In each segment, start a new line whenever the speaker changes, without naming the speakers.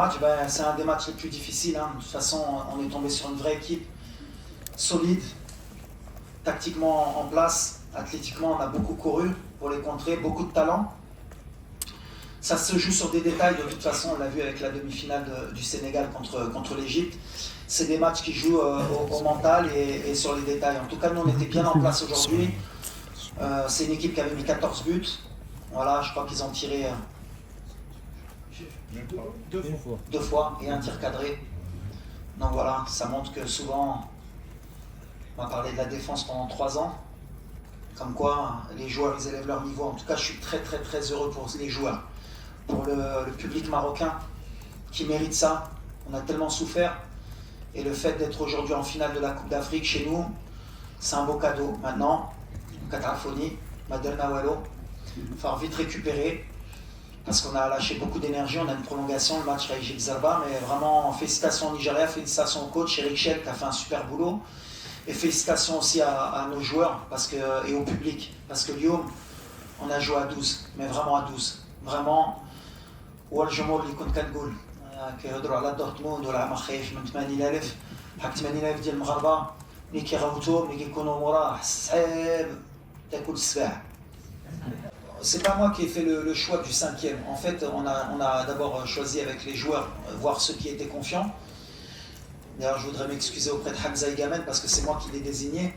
match, c'est un des matchs les plus difficiles. De toute façon, on est tombé sur une vraie équipe solide, tactiquement en place, athlétiquement, on a beaucoup couru pour les contrer, beaucoup de talent. Ça se joue sur des détails, de toute façon, on l'a vu avec la demi-finale du Sénégal contre l'Égypte. C'est des matchs qui jouent au mental et sur les détails. En tout cas, nous, on était bien en place aujourd'hui. C'est une équipe qui avait mis 14 buts. Voilà, je crois qu'ils ont tiré deux fois et un tir cadré. Donc voilà, ça montre que souvent, on va parler de la défense pendant 3 ans. Comme quoi, les joueurs, ils élèvent leur niveau. En tout cas, je suis très très très heureux pour les joueurs. Pour le public marocain qui mérite ça. On a tellement souffert. Et le fait d'être aujourd'hui en finale de la Coupe d'Afrique chez nous, c'est un beau cadeau. Maintenant, Katarafoni, Madelna Wallo, il va falloir vite récupérer. Parce qu'on a lâché beaucoup d'énergie, on a une prolongation, le match Raïgik Zalba, mais vraiment félicitations au Nigeria, félicitations au coach Eric Shell qui a fait un super boulot. Et félicitations aussi à nos joueurs et au public. Parce que Lyon, on a joué à 12, mais vraiment à 12. Vraiment, هو الجمهور اللي كنت كنقول كيهضروا على دورتموند ولا ما خايفش من 80,000 حق 80,000 ديال المغاربه ملي كيغوتوا ملي كيكونوا موراه صعيب تاكل السباع. C'est pas moi qui ai fait le choix du 5e. En fait, on a d'abord choisi avec les joueurs, voir ceux qui étaient confiants. D'ailleurs, je voudrais m'excuser auprès de Hamza Igamen parce que c'est moi qui l'ai désigné.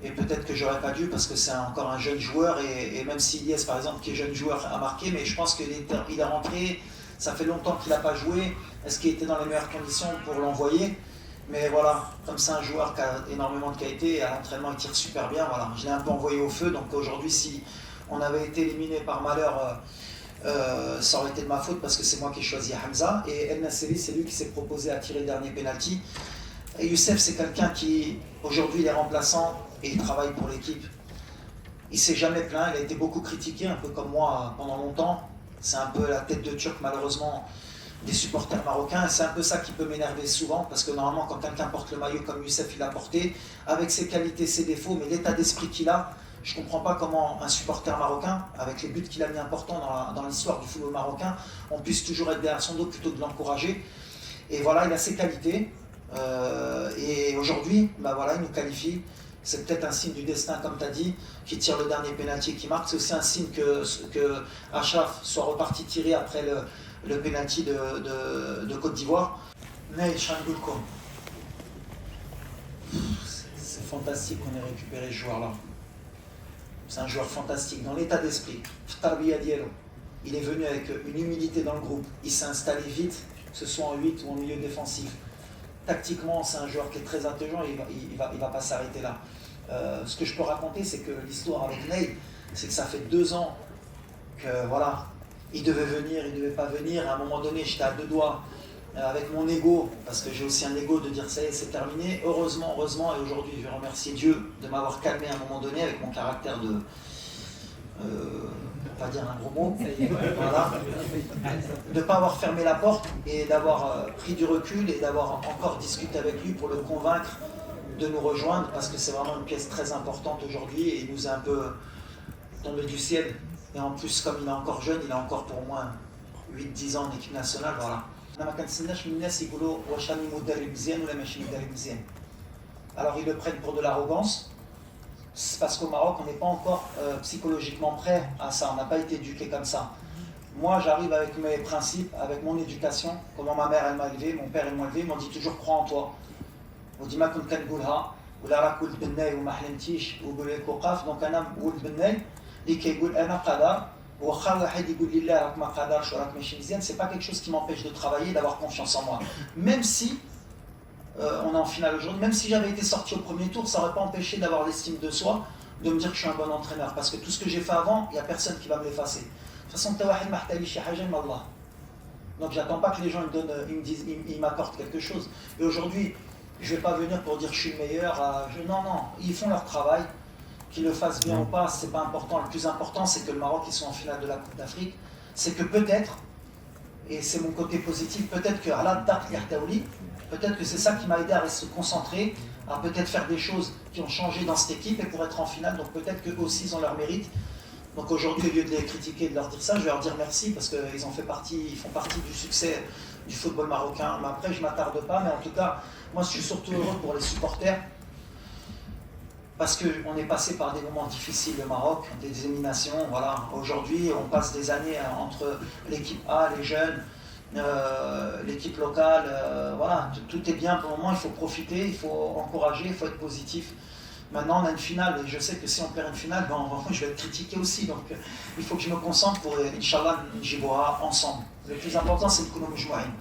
Et peut-être que j'aurais pas dû parce que c'est encore un jeune joueur. Et même si Ilyes, par exemple, qui est jeune joueur, a marqué, mais je pense qu'il est rentré, ça fait longtemps qu'il n'a pas joué. Est-ce qu'il était dans les meilleures conditions pour l'envoyer? Mais voilà, comme c'est un joueur qui a énormément de qualité, et à l'entraînement il tire super bien, voilà. Je l'ai un peu envoyé au feu, donc aujourd'hui si on avait été éliminé par malheur, ça aurait été de ma faute parce que c'est moi qui ai choisi Hamza. Et El Nasseri, c'est lui qui s'est proposé à tirer le dernier penalty. Et Youssef, c'est quelqu'un qui, aujourd'hui, il est remplaçant et il travaille pour l'équipe. Il s'est jamais plaint, il a été beaucoup critiqué, un peu comme moi pendant longtemps. C'est un peu la tête de Turc, malheureusement, des supporters marocains. Et c'est un peu ça qui peut m'énerver souvent, parce que normalement, quand quelqu'un porte le maillot comme Youssef, il l'a porté, avec ses qualités, ses défauts, mais l'état d'esprit qu'il a, je ne comprends pas comment un supporter marocain, avec les buts qu'il a mis importants dans l'histoire du football marocain, on puisse toujours être derrière son dos plutôt que de l'encourager. Et voilà, il a ses qualités. Et aujourd'hui, voilà, il nous qualifie. C'est peut-être un signe du destin, comme tu as dit, qui tire le dernier pénalty qui marque. C'est aussi un signe que Achraf soit reparti tirer après le pénalty de Côte d'Ivoire. Mais Changoulko, c'est fantastique qu'on ait récupéré ce joueur-là. C'est un joueur fantastique, dans l'état d'esprit. Il est venu avec une humilité dans le groupe. Il s'est installé vite, que ce soit en 8 ou en milieu défensif. Tactiquement, c'est un joueur qui est très intelligent et il va pas s'arrêter là. Ce que je peux raconter, c'est que l'histoire avec Ney, c'est que ça fait 2 ans que voilà, il devait venir, il devait pas venir. À un moment donné, j'étais à 2 doigts avec mon ego, parce que j'ai aussi un ego de dire ça y est, c'est terminé. Heureusement, et aujourd'hui, je vais remercier Dieu de m'avoir calmé à un moment donné avec mon caractère de... pas dire un gros mot, voilà, de ne pas avoir fermé la porte et d'avoir pris du recul et d'avoir encore discuté avec lui pour le convaincre de nous rejoindre, parce que c'est vraiment une pièce très importante aujourd'hui et il nous est un peu tombé du ciel. Et en plus, comme il est encore jeune, il a encore pour au moins 8-10 ans en équipe nationale, voilà. Alors ils le prennent pour de l'arrogance. C'est parce qu'au Maroc, on n'est pas encore psychologiquement prêt à ça, on n'a pas été éduqué comme ça. Moi, j'arrive avec mes principes, avec mon éducation, comment ma mère, elle m'a élevé, mon père, ils m'ont élevé, ils m'ont dit toujours crois en toi. On dit ma kun kan goulha, ou la rakoul bennay, ou ma hlemtish, ou goulé kokaf, donc un homme goul bennay, et qui goul ana qadar, ou kha wahed ygoul lillah rak ma qadar, shu rak machi mzien, c'est pas quelque chose qui m'empêche de travailler, d'avoir confiance en moi. Même si on est en finale aujourd'hui, même si j'avais été sorti au premier tour, ça n'aurait pas empêché d'avoir l'estime de soi, de me dire que je suis un bon entraîneur, parce que tout ce que j'ai fait avant, il n'y a personne qui va me l'effacer. De toute façon, donc j'attends pas que les gens me disent, ils m'accordent quelque chose. Et aujourd'hui, je ne vais pas venir pour dire que je suis le meilleur. Non, ils font leur travail, qu'ils le fassent bien ou pas, c'est pas important. Le plus important, c'est que le Maroc, ils sont en finale de la Coupe d'Afrique. C'est que peut-être, et c'est mon côté positif, peut-être que peut-être que c'est ça qui m'a aidé à se concentrer, à peut-être faire des choses qui ont changé dans cette équipe et pour être en finale. Donc peut-être qu'eux aussi, ils ont leur mérite. Donc aujourd'hui, au lieu de les critiquer, de leur dire ça, je vais leur dire merci parce qu'ils font partie du succès du football marocain. Mais après, je ne m'attarde pas, mais en tout cas, moi je suis surtout heureux pour les supporters, parce qu'on est passé par des moments difficiles au Maroc, des éliminations. Voilà. Aujourd'hui, on passe des années entre l'équipe A, les jeunes, l'équipe locale. Voilà, tout est bien pour le moment, il faut profiter, il faut encourager, il faut être positif. Maintenant, on a une finale, et je sais que si on perd une finale, ben, je vais être critiqué aussi. Donc, il faut que je me concentre pour, Inch'Allah, Njiboha ensemble. Le plus important, c'est le Kounou Mujmou'in.